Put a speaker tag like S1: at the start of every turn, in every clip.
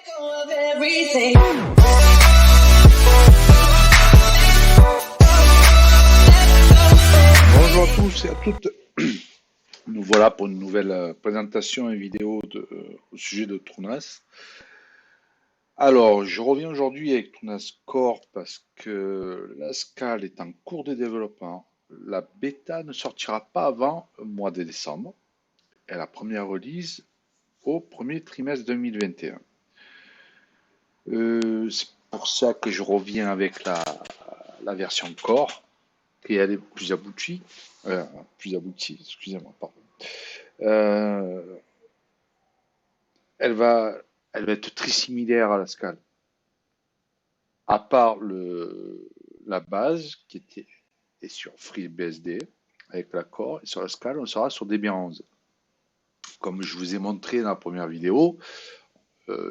S1: Bonjour à tous et à toutes. Nous voilà pour une nouvelle présentation et vidéo au sujet de Trunas. Alors, je reviens aujourd'hui avec Trunas Core parce que la Scale est en cours de développement. La bêta ne sortira pas avant le mois de décembre et la première release au premier trimestre 2021. C'est pour ça que je reviens avec la version Core, qui est plus aboutie, excusez-moi, pardon. Euh, elle va, elle va être très similaire à la Scale, à part la base qui est sur FreeBSD avec l'accord, et sur la Scale, on sera sur Debian 11. Comme je vous ai montré dans la première vidéo,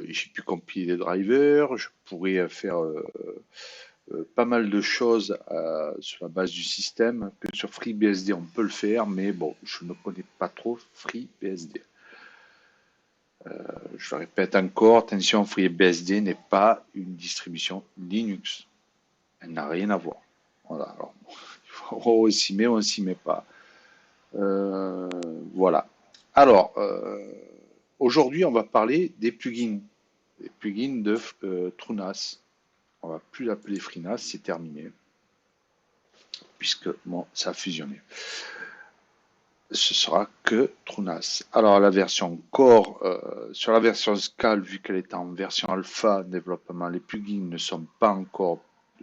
S1: j'ai pu compiler des drivers, je pourrais faire pas mal de choses sur la base du système, que sur FreeBSD on peut le faire, mais bon, je ne connais pas trop FreeBSD. Je le répète encore, attention, FreeBSD n'est pas une distribution Linux. Elle n'a rien à voir. Voilà, alors, on s'y met ou on s'y met pas. Voilà. Alors, aujourd'hui, on va parler des plugins. Les plugins de Trunas. On va plus l'appeler FreeNAS, c'est terminé. Puisque, bon, ça a fusionné. Ce sera que Trunas. Alors la version Core, sur la version Scale, vu qu'elle est en version alpha développement, les plugins ne sont pas encore,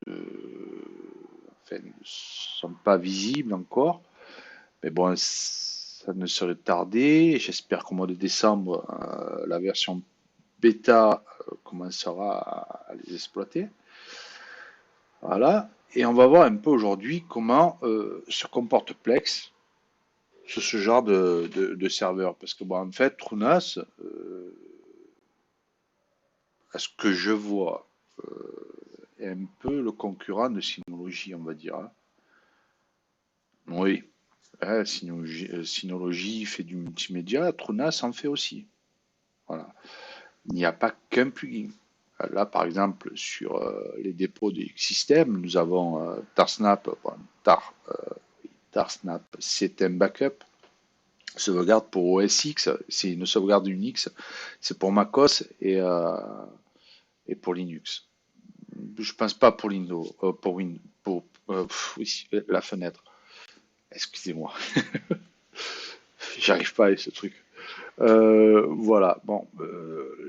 S1: enfin, ne sont pas visibles encore. Mais bon, ça ne serait tardé. J'espère qu'au mois de décembre, la version bêta commencera à les exploiter. Voilà. Et on va voir un peu aujourd'hui comment se comporte Plex sur ce genre de serveur. Parce que, bon, en fait, Trunas, à ce que je vois, est un peu le concurrent de Synology, on va dire. Hein. Oui, Synology fait du multimédia, Trunas en fait aussi. Voilà. Il n'y a pas qu'un plugin. Là, par exemple, sur les dépôts de Xsystem, nous avons Tarsnap. Tarsnap, c'est un backup. Sauvegarde pour OS X, c'est une sauvegarde Unix, c'est pour macOS et pour Linux. Je pense pas pour Windows, oui, la fenêtre. Excusez-moi, j'arrive pas avec ce truc. Voilà, bon,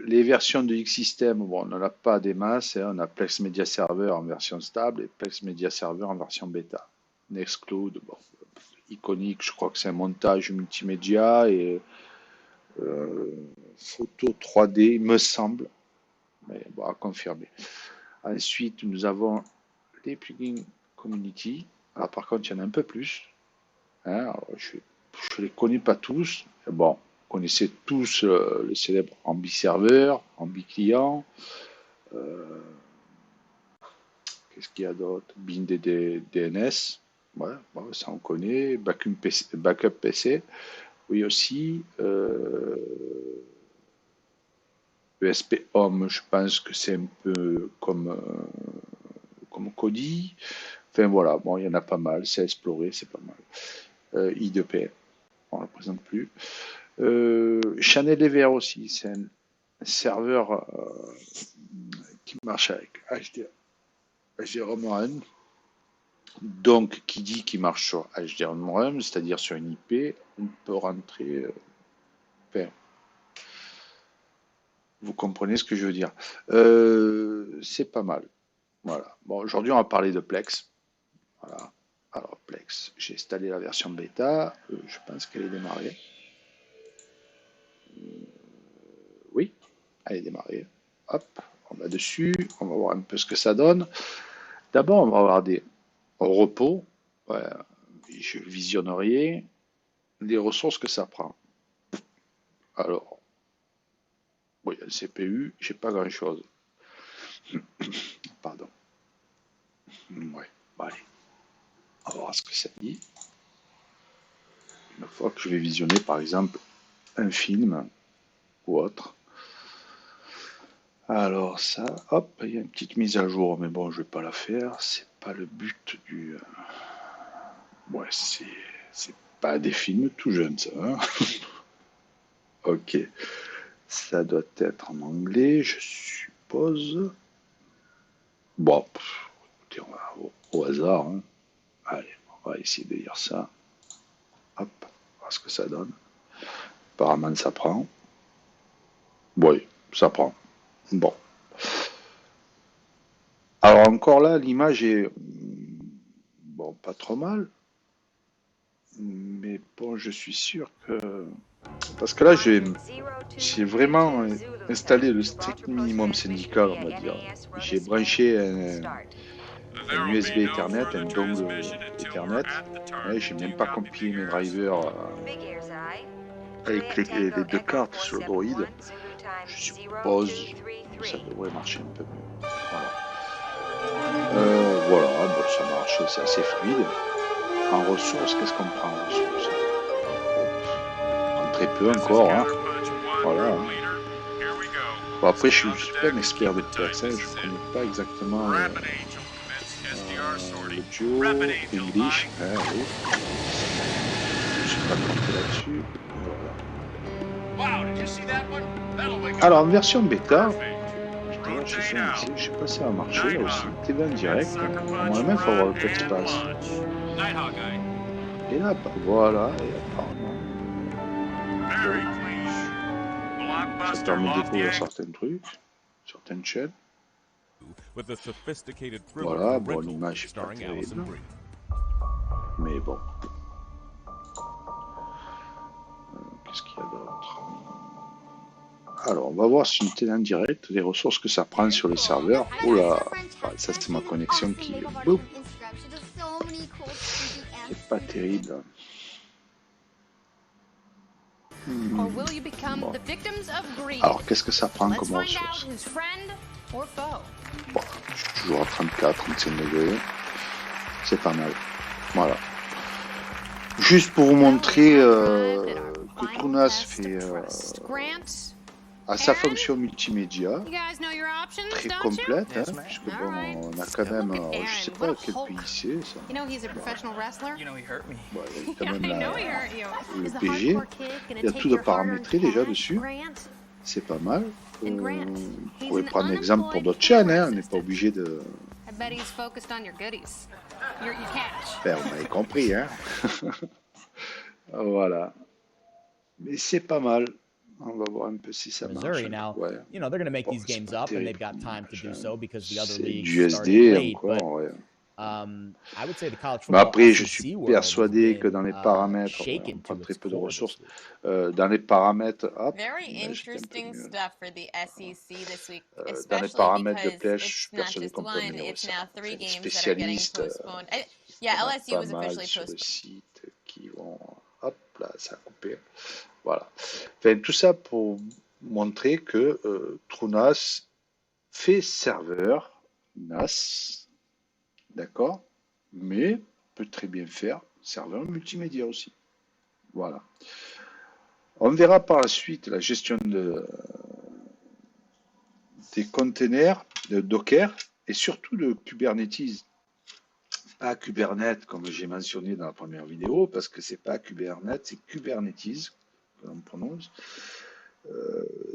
S1: les versions de Xsystem, bon, on n'en a pas des masses, hein, on a Plex Media Server en version stable et Plex Media Server en version bêta. Nextcloud, bon, iconique, je crois que c'est un montage multimédia et photo 3D, il me semble, mais bon, à confirmer. Ensuite, nous avons les plugins Community. Alors, par contre, il y en a un peu plus. Hein, alors, je ne les connais pas tous. Bon, vous connaissez tous le célèbre Ambi-Serveur, Ambi-Client. Qu'est-ce qu'il y a d'autre? BinDNS. Ouais, bon, ça on connaît. Backup PC. Oui aussi. ESP Home, je pense que c'est un peu comme Kodi. Enfin voilà, bon, il y en a pas mal, c'est à explorer, c'est pas mal. I2P, on ne le présente plus. Channel EVR aussi, c'est un serveur qui marche avec HDRM Run. Donc, qui dit qu'il marche sur HDRM Run, c'est-à-dire sur une IP, on peut rentrer. Enfin, vous comprenez ce que je veux dire. C'est pas mal. Voilà. Bon, aujourd'hui, on va parler de Plex. Voilà. Alors, Plex, j'ai installé la version bêta. Je pense qu'elle est démarrée. Oui, elle est démarrée. Hop, on va dessus. On va voir un peu ce que ça donne. D'abord, on va regarder au repos. Voilà. Je visionnerai les ressources que ça prend. Alors, oui, le CPU, j'ai pas grand-chose. Pardon. Ouais, bon, allez. On va voir ce que ça dit. Une fois que je vais visionner, par exemple, un film ou autre. Alors ça, hop, il y a une petite mise à jour, mais bon, je vais pas la faire. C'est pas le but du. Ouais, c'est pas des films tout jeunes, ça. Hein. Ok, ça doit être en anglais, je suppose. Bon, écoutez, on va au hasard. Hein. Allez, on va essayer de lire ça. Hop, voir ce que ça donne. Apparemment, ça prend. Oui, ça prend. Bon. Alors encore là, l'image est bon, pas trop mal, mais bon, je suis sûr que parce que là, j'ai vraiment installé le strict minimum syndical, on va dire. J'ai branché un USB Ethernet, un dongle Ethernet. J'ai même pas compilé mes drivers avec les deux cartes sur le Droid. Je suppose que ça devrait marcher un peu mieux. Voilà. Voilà, bon, ça marche, c'est assez fluide. En ressources, qu'est-ce qu'on prend en ressources? On prend très peu encore, hein. Voilà. Hein. Bon, après, je suis pas un expert de PX, hein. Je connais pas exactement le Joe, English, hein, oui. Je suis pas compté là-dessus. Voilà. Alors, en version bêta, d'ailleurs, j'ai fait un essai, je sais pas si ça va marcher là aussi. TV en direct, normalement, il faut avoir le code space. Et là, bah, voilà, et apparemment, ça permet de découvrir certains trucs, certaines chaînes. Voilà, bon, l'image est pas terrible, mais bon. Qu'est-ce qu'il y a d'autre? Alors, on va voir sur une télé en direct les ressources que ça prend sur les serveurs. Oula, ça c'est ma connexion qui est pas terrible. Bon. Alors, qu'est-ce que ça prend comme ressource? Bon, je suis toujours à 34, 35 degrés. C'est pas mal. Voilà. Juste pour vous montrer que Trunas fait à sa fonction multimédia très complète, hein, puisque bon, on a quand même, je sais pas quel pays c'est ça. Bon, il y a quand même le PG, il y a tout de paramétré déjà dessus, c'est pas mal. Vous pourrez prendre l'exemple pour d'autres chaînes, hein, on n'est pas obligé de. Ben, on avait compris, hein. Voilà. Mais c'est pas mal. On va voir un peu si ça marche. Ouais. Bon, c'est pas terrible. C'est du SD encore. Ouais. Mais après, je suis persuadé que dans les paramètres, ouais, on prend très peu de ressources. Dans les paramètres, hop, dans les paramètres de Plèche, je suis persuadé qu'on peut améliorer ça. Enfin, les spécialistes, il y en a pas mal sur le site qui vont. Hop, là, ça a coupé. Voilà. Enfin, tout ça pour montrer que Trunas fait serveur NAS, d'accord, mais peut très bien faire serveur multimédia aussi. Voilà. On verra par la suite la gestion des containers de Docker et surtout de Kubernetes. Pas Kubernetes comme j'ai mentionné dans la première vidéo, parce que c'est pas Kubernetes, c'est Kubernetes que l'on prononce.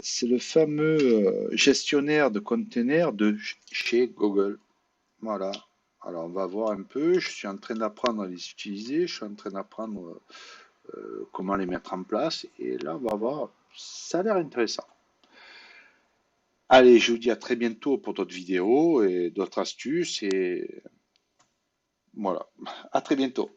S1: C'est le fameux gestionnaire de containers de chez Google. Voilà. Alors on va voir un peu. Je suis en train d'apprendre à les utiliser. Je suis en train d'apprendre comment les mettre en place. Et là, on va voir. Ça a l'air intéressant. Allez, je vous dis à très bientôt pour d'autres vidéos et d'autres astuces. Et voilà. À très bientôt.